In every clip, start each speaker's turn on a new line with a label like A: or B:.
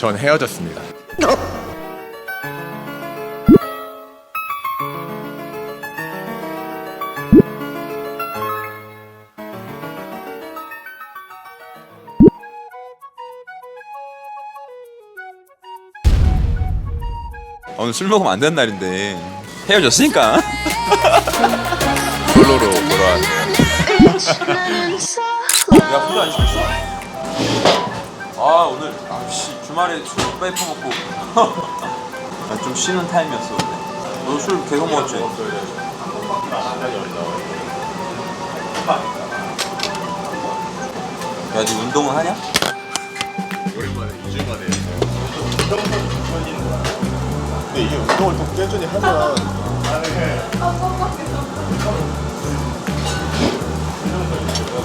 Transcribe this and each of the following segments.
A: 전 헤어졌습니다.
B: 오늘 술 먹으면 안 되는 날인데 헤어졌으니까
A: 솔로로 돌아왔네요.
B: 야 술도 안 시켰어? 아 오늘 주말에 술 빼퍼 먹고 나 좀 쉬는 타임이었어. 너 술 계속 먹었지? 야 니 운동은 하냐?
A: 오랜만에 2주 만에 근데 이게 운동을 또 꾸준히 하면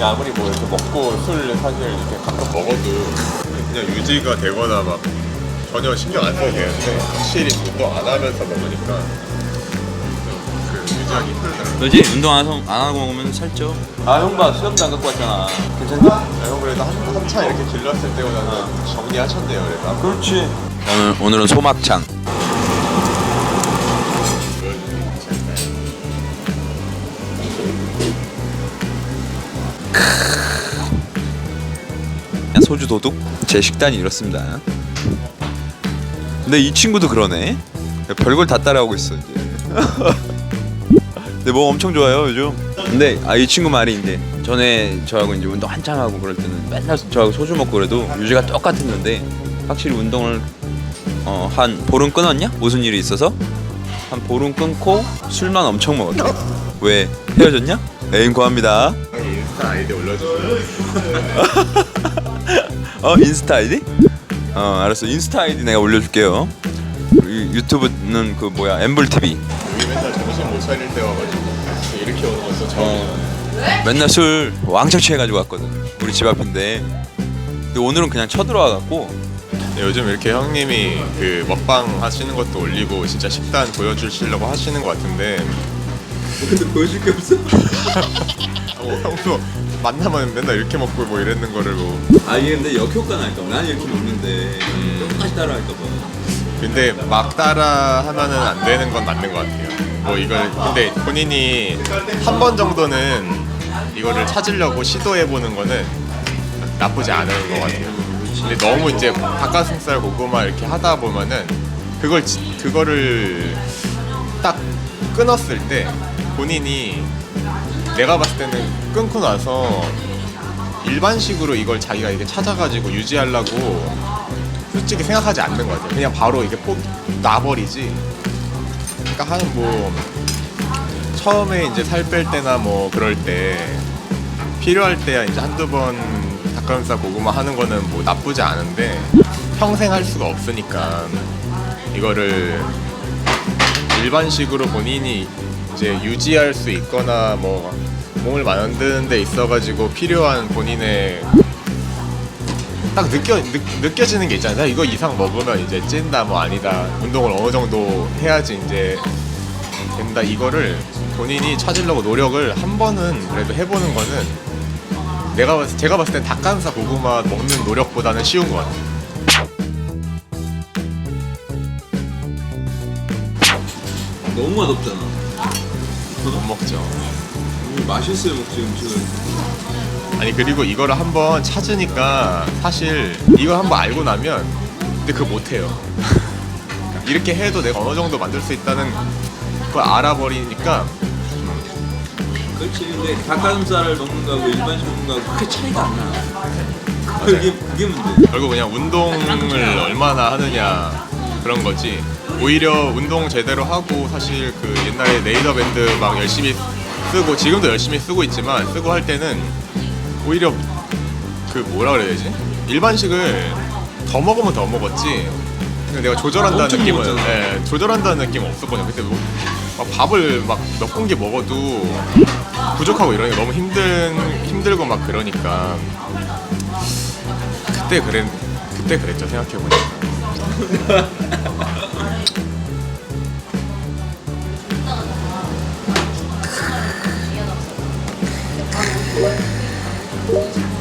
A: 아무리 뭐 이렇게 먹고 술 사실 이렇게 가끔 먹어도 그냥 유지가 되거나 막 전혀 신경 안 써도 되는데 확실히 운동 안 하면서 먹으니까 그 유지하기 힘들더라고요.
B: 너지? 운동 안 하고 먹으면 살쪄. 아 형봐 수염도 안 갖고 왔잖아. 괜찮냐?
A: 형 그래도 한참 이렇게 길렀을 때보다는 정리하셨네요 그래도.
B: 그렇지. 오늘은 소막창. 소주 도둑? 제 식단이 이렇습니다. 근데 이 친구도 그러네. 별걸 다 따라하고 있어 이제. 근데 뭐 엄청 좋아요 요즘. 근데 이 친구 말이 이제 전에 저하고 이제 운동 한창 하고 그럴 때는 맨날 저하고 소주 먹고 그래도 유지가 똑같았는데 확실히 운동을 한 보름 끊었냐? 무슨 일이 있어서 한 보름 끊고 술만 엄청 먹었대. 왜 헤어졌냐? 애인 구합니다.
A: 인스타 아이디 올려주세요.
B: 인스타 아이디? 알았어. 인스타 아이디 내가 올려줄게요. 유튜브는 그 뭐야 엠블TV.
A: 우리 맨날 정신 못 차릴 때 와가지고 이렇게 오는 것도 처음이야.
B: 맨날 술 왕창 취해가지고 왔거든. 우리 집 앞인데. 근데 오늘은 그냥 쳐들어와갖고.
A: 요즘 이렇게 형님이 그 먹방 하시는 것도 올리고 진짜 식단 보여주시려고 하시는 것 같은데
B: 근데 보여줄 게 없어.
A: 형도 만나면 맨날 이렇게 먹고 뭐 이랬는 거를 뭐.
B: 이게 근데 역효과 날까 봐. 난 이렇게 먹는데 똑같이 따라할까 봐.
A: 근데 막 따라 하면은 안 되는 건 맞는 것 같아요. 뭐 이걸 근데 본인이 한 번 정도는 이거를 찾으려고 시도해 보는 거는 나쁘지 않은 것 같아요. 근데 너무 이제 닭가슴살 고구마 이렇게 하다 보면은 그거를 딱 끊었을 때 본인이 내가 봤을 때는 끊고 나서 일반식으로 이걸 자기가 이렇게 찾아가지고 유지하려고 솔직히 생각하지 않는 것 같아요. 그냥 바로 이게 놔버리지. 그러니까 한 뭐 처음에 이제 살 뺄 때나 뭐 그럴 때 필요할 때야 이제 한두 번 닭가슴살 고구마 하는 거는 뭐 나쁘지 않은데 평생 할 수가 없으니까 이거를 일반식으로 본인이 이제 유지할 수 있거나 뭐 몸을 만드는 데 있어가지고 필요한 본인의 딱 느껴지는 게 있잖아요. 이거 이상 먹으면 이제 찐다 뭐 아니다. 운동을 어느 정도 해야지 이제 된다. 이거를 본인이 찾으려고 노력을 한 번은 그래도 해보는 거는 제가 봤을 땐 닭가슴살 고구마 먹는 노력보다는 쉬운 것 같아요.
B: 너무 맛없잖아.
A: 못 먹죠.
B: 맛있어요 먹지 음식을.
A: 아니 그리고 이거를 한번 찾으니까 사실 이걸 한번 알고 나면 근데 그거 못해요. 이렇게 해도 내가 어느 정도 만들 수 있다는 걸 알아버리니까.
B: 그렇지. 근데 닭가슴살을 먹는 거하고 일반식 먹는 거하고 크게 차이가 안 나. 그게 문제.
A: 결국 그냥 운동을 얼마나 하느냐 그런 거지. 오히려 운동 제대로 하고 사실 그 옛날에 네이더밴드 막 열심히 쓰고 지금도 열심히 쓰고 있지만 쓰고 할 때는 오히려 그 뭐라 그래야 되지? 일반식을 더 먹으면 더 먹었지. 내가 조절한다는 느낌은 조절한다는 느낌은 없었거든요. 그때 막 밥을 막 몇 공기 먹어도 부족하고 이러니까 너무 힘들고 막 그러니까 그때 그랬죠. 생각해 보니까.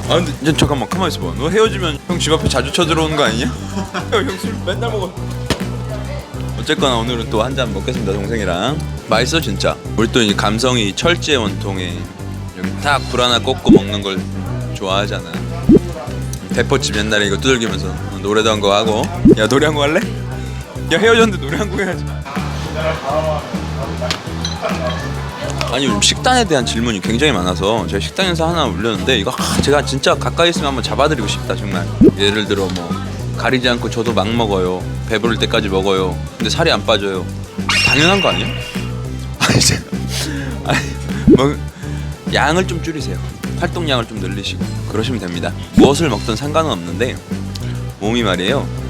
B: 아 근데 이제 잠깐만 가만 있어봐. 너 헤어지면 형 집 앞에 자주 쳐들어오는 거 아니냐? 형 술 맨날 먹어. 어쨌거나 오늘은 또 한 잔 먹겠습니다 동생이랑. 맛있어 진짜. 우리 또 이제 감성이 철제 원통에 여기 딱 불 하나 꽂고 먹는 걸 좋아하잖아. 대포집 옛날에 이거 두들기면서 노래도 한 거 하고. 야 노래 한 거 할래? 야 헤어졌는데 노래 한 곡 해야지. 아니 요즘 식단에 대한 질문이 굉장히 많아서 제가 식단 영상 하나 올렸는데 이거 제가 진짜 가까이 있으면 한번 잡아드리고 싶다 정말. 예를 들어 뭐 가리지 않고 저도 막 먹어요. 배부를 때까지 먹어요. 근데 살이 안 빠져요. 당연한 거 아니야? 아니 뭐 양을 좀 줄이세요. 활동량을 좀 늘리시고 그러시면 됩니다. 무엇을 먹든 상관은 없는데 몸이 말이에요.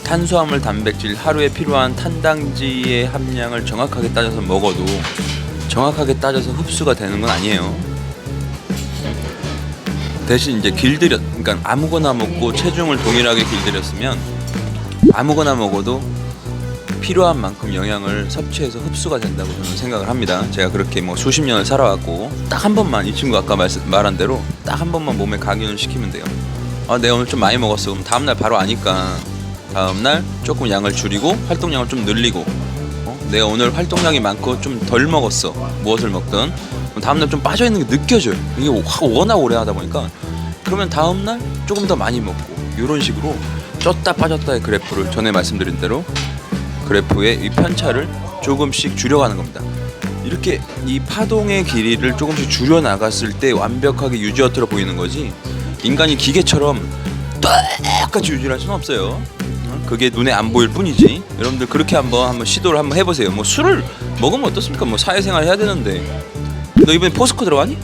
B: 탄수화물, 단백질, 하루에 필요한 탄당지의 함량을 정확하게 따져서 먹어도 정확하게 따져서 흡수가 되는 건 아니에요. 대신 이제 그러니까 아무거나 먹고 체중을 동일하게 길들였으면 아무거나 먹어도 필요한 만큼 영양을 섭취해서 흡수가 된다고 저는 생각을 합니다. 제가 그렇게 뭐 수십 년을 살아왔고 딱 한 번만 이 친구 아까 말한 대로 딱 한 번만 몸에 각인을 시키면 돼요. 아 내가 오늘 좀 많이 먹었어. 그럼 다음날 바로 아니까 다음날 조금 양을 줄이고 활동량을 좀 늘리고 내가 오늘 활동량이 많고 좀 덜 먹었어. 무엇을 먹든 그럼 다음날 좀 빠져있는 게 느껴져요. 이게 워낙 오래 하다 보니까 그러면 다음날 조금 더 많이 먹고 이런 식으로 쪘다 빠졌다의 그래프를 전에 말씀드린 대로 그래프의 이 편차를 조금씩 줄여가는 겁니다. 이렇게 이 파동의 길이를 조금씩 줄여나갔을 때 완벽하게 유지어트로 보이는 거지 인간이 기계처럼 똑같이 유지할 수는 없어요. 그게 눈에 안 보일 뿐이지. 여러분들 그렇게 한번 시도를 한번 해보세요. 뭐 술을 먹으면 어떻습니까? 뭐 사회생활 해야 되는데. 너 이번에 포스코 들어가니?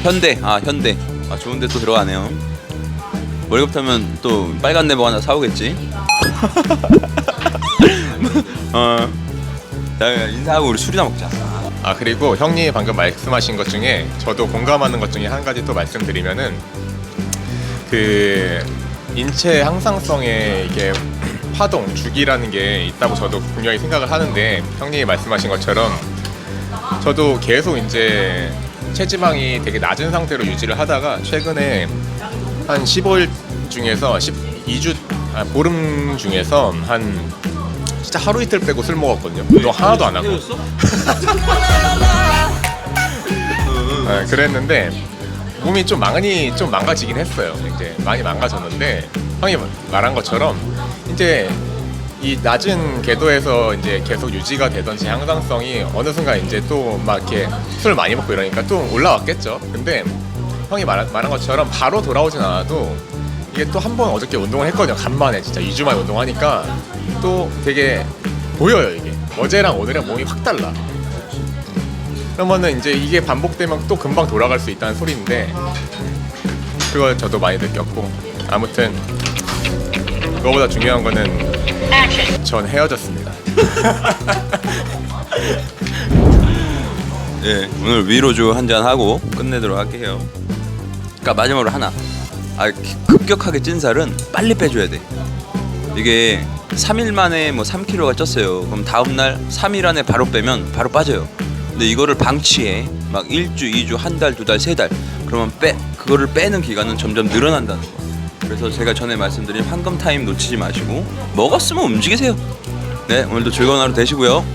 B: 현대. 현대. 좋은데 또 들어가네요. 월급 타면 또 빨간 네버 하나 사오겠지. 인사하고 우리 술이나 먹자.
A: 그리고 형님이 방금 말씀하신 것 중에 저도 공감하는 것 중에 한 가지 또 말씀드리면은 그 인체 항상성에 이게 파동, 주기라는 게 있다고 저도 분명히 생각을 하는데 형님이 말씀하신 것처럼 저도 계속 이제 체지방이 되게 낮은 상태로 유지를 하다가 최근에 한 15일 중에서 2주 보름 중에서 한 진짜 하루 이틀 빼고 술 먹었거든요. 운동 하나도 안 하고. 그랬는데 몸이 좀 많이 망가지긴 했어요. 이제 많이 망가졌는데 형이 말한 것처럼 이제 이 낮은 궤도에서 이제 계속 유지가 되던 제 항상성이 어느 순간 이제 또 막 이렇게 술 많이 먹고 이러니까 또 올라왔겠죠. 근데 형이 말한 것처럼 바로 돌아오진 않아도 이게 또 한 번 어저께 운동을 했거든요. 간만에 진짜 2주 만에 운동하니까 또 되게 보여요. 이게 어제랑 오늘은 몸이 확 달라. 그러면은 이제 이게 반복되면 또 금방 돌아갈 수 있다는 소리인데 그걸 저도 많이 느꼈고 아무튼 그거보다 중요한 거는 전 헤어졌습니다.
B: 예, 오늘 위로주 한잔 하고 끝내도록 할게요. 그러니까 마지막으로 하나. 급격하게 찐 살은 빨리 빼줘야 돼. 이게 3일 만에 뭐 3kg가 쪘어요. 그럼 다음날 3일 안에 바로 빼면 바로 빠져요. 근데 이거를 방치해 막 1주, 2주, 한 달, 두 달, 세 달 그러면 그거를 빼는 기간은 점점 늘어난다는 거. 그래서 제가 전에 말씀드린 황금 타임 놓치지 마시고 먹었으면 움직이세요. 네, 오늘도 즐거운 하루 되시고요.